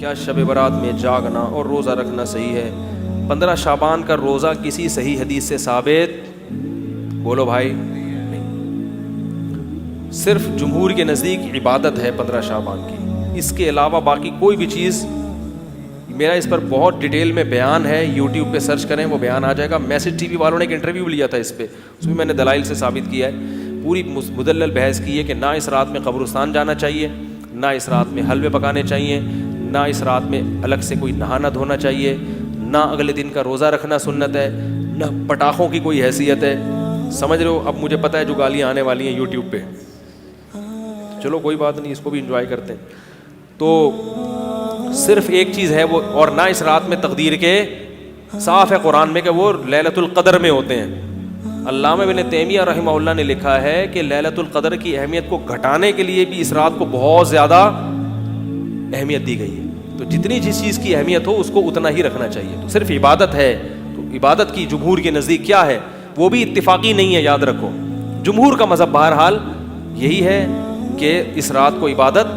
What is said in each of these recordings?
کیا شب برات میں جاگنا اور روزہ رکھنا صحیح ہے؟ 15 شعبان کا روزہ کسی صحیح حدیث سے ثابت؟ بولو بھائی. نہیں. صرف جمہور کے نزدیک عبادت ہے 15 شعبان کی، اس کے علاوہ باقی کوئی بھی چیز. میرا اس پر بہت ڈیٹیل میں بیان ہے، یوٹیوب پہ سرچ کریں وہ بیان آ جائے گا. میسج ٹی وی والوں نے ایک انٹرویو لیا تھا اس پہ، اس میں نے دلائل سے ثابت کیا ہے. پوری مدلل بحث کی ہے کہ نہ اس رات میں قبرستان جانا چاہیے، نہ اس رات میں حلوے پکانے چاہیے، نہ اس رات میں الگ سے کوئی نہانا دھونا چاہیے، نہ اگلے دن کا روزہ رکھنا سنت ہے، نہ پٹاخوں کی کوئی حیثیت ہے. سمجھ رہے ہو؟ اب مجھے پتہ ہے جو گالیاں آنے والی ہیں یوٹیوب پہ، چلو کوئی بات نہیں، اس کو بھی انجوائے کرتے ہیں. تو صرف ایک چیز ہے وہ، اور نہ اس رات میں تقدیر کے، صاف ہے قرآن میں کہ وہ لیلۃ القدر میں ہوتے ہیں. علامہ ابن تیمیہ رحمہ اللہ نے لکھا ہے کہ لیلۃ القدر کی اہمیت کو گھٹانے کے لیے بھی اس رات کو بہت زیادہ اہمیت دی گئی ہے. تو جتنی جس چیز کی اہمیت ہو اس کو اتنا ہی رکھنا چاہیے. تو صرف عبادت ہے، تو عبادت کی جمہور کے نزدیک کیا ہے وہ بھی اتفاقی نہیں ہے، یاد رکھو. جمہور کا مذہب بہرحال یہی ہے کہ اس رات کو عبادت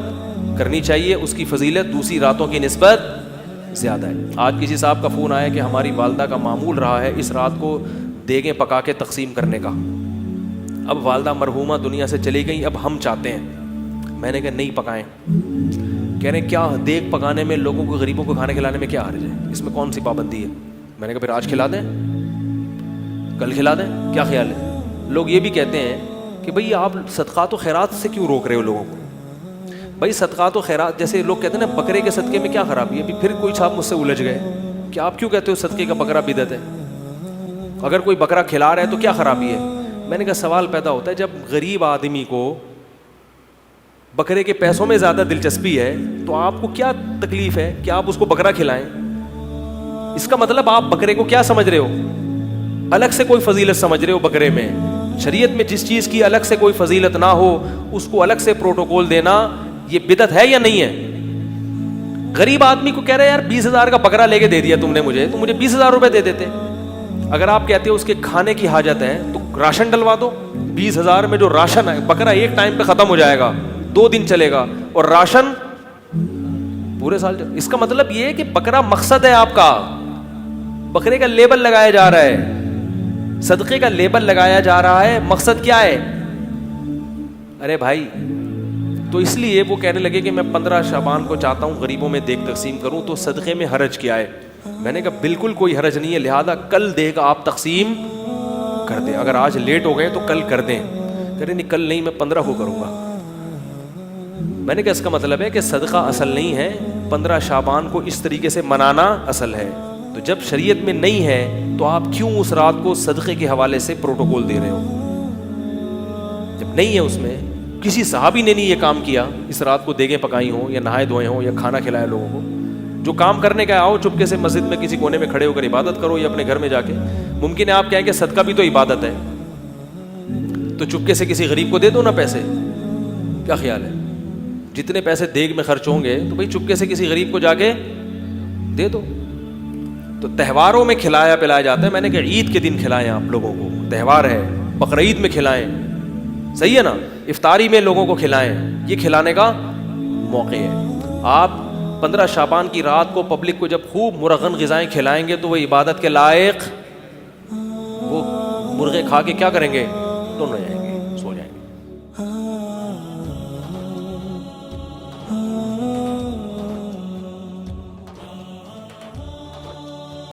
کرنی چاہیے، اس کی فضیلت دوسری راتوں کی نسبت زیادہ ہے. آج کسی صاحب کا فون آیا کہ ہماری والدہ کا معمول رہا ہے اس رات کو دیگیں پکا کے تقسیم کرنے کا. اب والدہ مرحومہ دنیا سے چلی گئی، اب ہم چاہتے ہیں. میں نے کہا نہیں پکائیں. کہہ رہے ہیں کیا دیگ پکانے میں، لوگوں کو غریبوں کو کھانے کھلانے میں کیا حرج ہے، اس میں کون سی پابندی ہے؟ میں نے کہا پھر آج کھلا دیں، کل کھلا دیں، کیا خیال ہے؟ لوگ یہ بھی کہتے ہیں کہ بھئی آپ صدقات و خیرات سے کیوں روک رہے ہو لوگوں کو؟ بھائی صدقات و خیرات، جیسے لوگ کہتے ہیں نا بکرے کے صدقے میں کیا خرابی ہے. پھر کوئی صاحب مجھ سے الجھ گئے کہ آپ کیوں کہتے ہو صدقے کا بکرا بدعت ہے؟ اگر کوئی بکرا کھلا رہا ہے تو کیا خرابی ہے؟ میں نے کہا سوال پیدا ہوتا ہے، جب غریب آدمی کو بکرے کے پیسوں میں زیادہ دلچسپی ہے تو آپ کو کیا تکلیف ہے کہ آپ اس کو بکرا کھلائیں؟ اس کا مطلب آپ بکرے کو کیا سمجھ رہے ہو؟ الگ سے کوئی فضیلت سمجھ رہے ہو بکرے میں. شریعت میں جس چیز کی الگ سے کوئی فضیلت نہ ہو اس کو الگ سے پروٹوکول دینا یہ بدعت ہے یا نہیں ہے؟ غریب آدمی کو کہہ رہے یار 20,000 کا بکرا لے کے دے دیا تم نے مجھے، تو مجھے 20,000 روپے دے دیتے. اگر آپ کہتے ہو اس کے کھانے کی حاجت ہے تو راشن ڈلوا دو. 20,000 میں جو راشن ہے، بکرا ایک ٹائم پہ ختم ہو جائے گا، 2 دن چلے گا، اور راشن پورے سال چلے. اس کا مطلب یہ ہے کہ بکرا مقصد ہے آپ کا، بکرے کا لیبل لگایا جا رہا ہے، صدقے کا لیبل لگایا جا رہا ہے. مقصد کیا ہے؟ ارے بھائی، تو اس لیے وہ کہنے لگے کہ میں 15 شعبان کو چاہتا ہوں غریبوں میں دیگ تقسیم کروں، تو صدقے میں حرج کیا ہے؟ میں نے کہا بالکل کوئی حرج نہیں ہے، لہذا کل دیگ آپ تقسیم کر دیں. اگر آج لیٹ ہو گئے تو کل کر دیں. کہہ رہے نہیں کل نہیں، میں 15 کو کروں گا. میں نے کہا اس کا مطلب ہے کہ صدقہ اصل نہیں ہے، 15 شعبان کو اس طریقے سے منانا اصل ہے. تو جب شریعت میں نہیں ہے تو آپ کیوں اس رات کو صدقے کے حوالے سے پروٹوکول دے رہے ہو؟ جب نہیں ہے اس میں، کسی صحابی نے نہیں یہ کام کیا، اس رات کو دیگیں پکائی ہوں یا نہائے دھوئے ہوں یا کھانا کھلایا لوگوں کو. جو کام کرنے کا آؤ چپکے سے مسجد میں کسی کونے میں کھڑے ہو کر عبادت کرو یا اپنے گھر میں جا کے. ممکن ہے آپ کہیں کہ صدقہ بھی تو عبادت ہے، تو چپکے سے کسی غریب کو دے دو نا پیسے. کیا خیال ہے؟ جتنے پیسے دیگ میں خرچ ہوں گے تو بھائی چپکے سے کسی غریب کو جا کے دے دو. تو تہواروں میں کھلایا پلایا جاتا ہے. میں نے کہا عید کے دن کھلائیں، آپ لوگوں کو تہوار ہے، بقرعید میں کھلائیں، صحیح ہے نا. افطاری میں لوگوں کو کھلائیں، یہ کھلانے کا موقع ہے. آپ 15 شعبان کی رات کو پبلک کو جب خوب مرغن غذائیں کھلائیں گے تو وہ عبادت کے لائق، وہ مرغے کھا کے کیا کریں گے؟ دونوں جائیں گے.